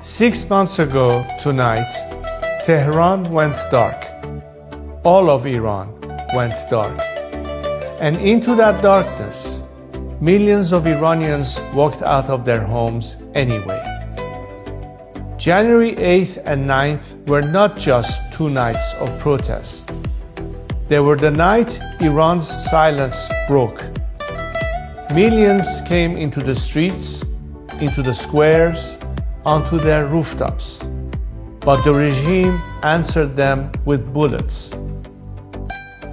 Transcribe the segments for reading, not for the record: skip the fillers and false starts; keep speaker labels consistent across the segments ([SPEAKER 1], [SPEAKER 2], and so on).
[SPEAKER 1] 6 months ago tonight, Tehran went dark. All of Iran went dark. And into that darkness, millions of Iranians walked out of their homes anyway. January 8th and 9th were not just 2 nights of protest. They were the night Iran's silence broke. Millions came into the streets, into the squares, onto their rooftops. But the regime answered them with bullets.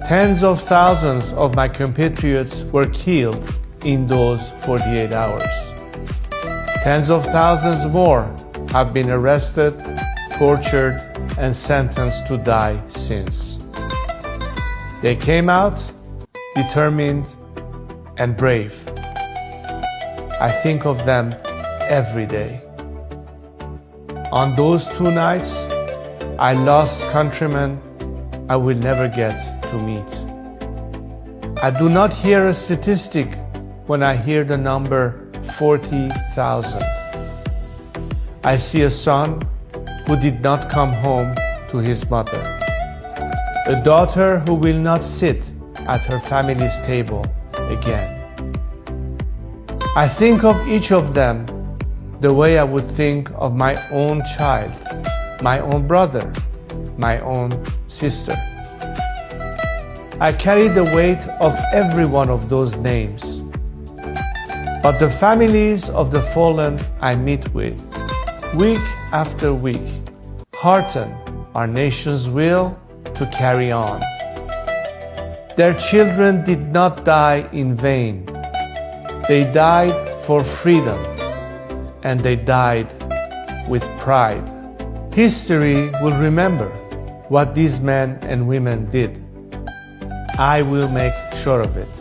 [SPEAKER 1] Tens of thousands of my compatriots were killed in those 48 hours. Tens of thousands more have been arrested, tortured, and sentenced to die since. They came out determined and brave. I think of them every day. On those 2 nights, I lost countrymen I will never get to meet. I do not hear a statistic when I hear the number 40,000. I see a son who did not come home to his mother, a daughter who will not sit at her family's table again. I think of each of them the way I would think of my own child, my own brother, my own sister. I carry the weight of every one of those names. But the families of the fallen I meet with, week after week, hearten our nation's will to carry on. Their children did not die in vain. They died for freedom, and they died with pride. History will remember what these men and women did. I will make sure of it.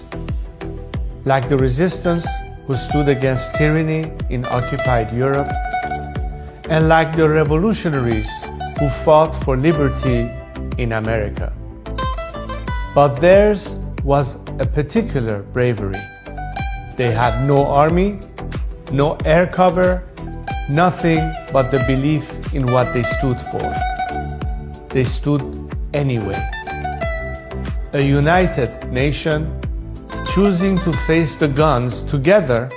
[SPEAKER 1] Like the resistance who stood against tyranny in occupied Europe, and like the revolutionaries who fought for liberty in America. But theirs was a particular bravery. They had no army, no air cover, nothing but the belief in what they stood for. They stood anyway. A united nation choosing to face the guns together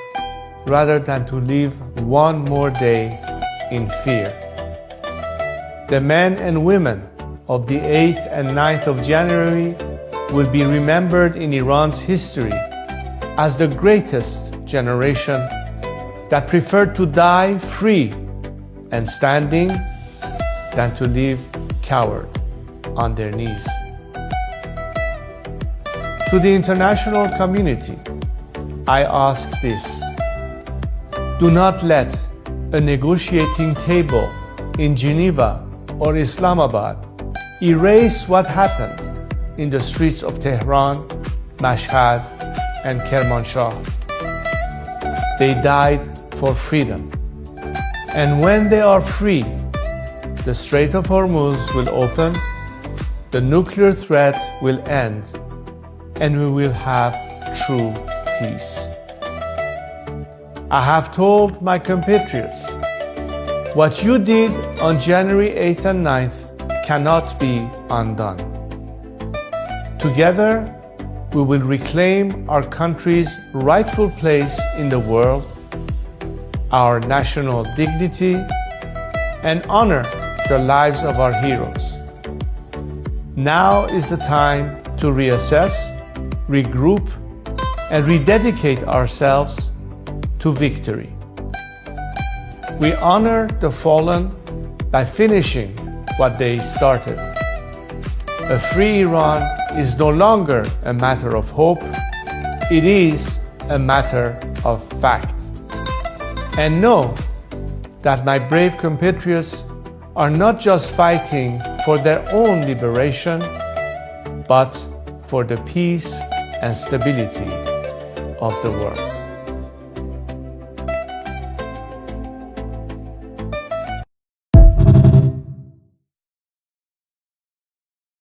[SPEAKER 1] rather than to live one more day in fear. The men and women of the 8th and 9th of January will be remembered in Iran's history as the greatest generation that preferred to die free and standing than to live coward on their knees. To the international community, I ask this: do not let a negotiating table in Geneva or Islamabad erase what happened in the streets of Tehran, Mashhad, and Kermanshah. They died for freedom. And when they are free, the Strait of Hormuz will open, the nuclear threat will end, and we will have true peace. I have told my compatriots, what you did on January 8th and 9th cannot be undone. Together, we will reclaim our country's rightful place in the world, our national dignity, and honor the lives of our heroes. Now is the time to reassess, regroup, and rededicate ourselves to victory. We honor the fallen by finishing what they started. A free Iran is no longer a matter of hope, it is a matter of fact. And know that my brave compatriots are not just fighting for their own liberation, but for the peace and stability of the world.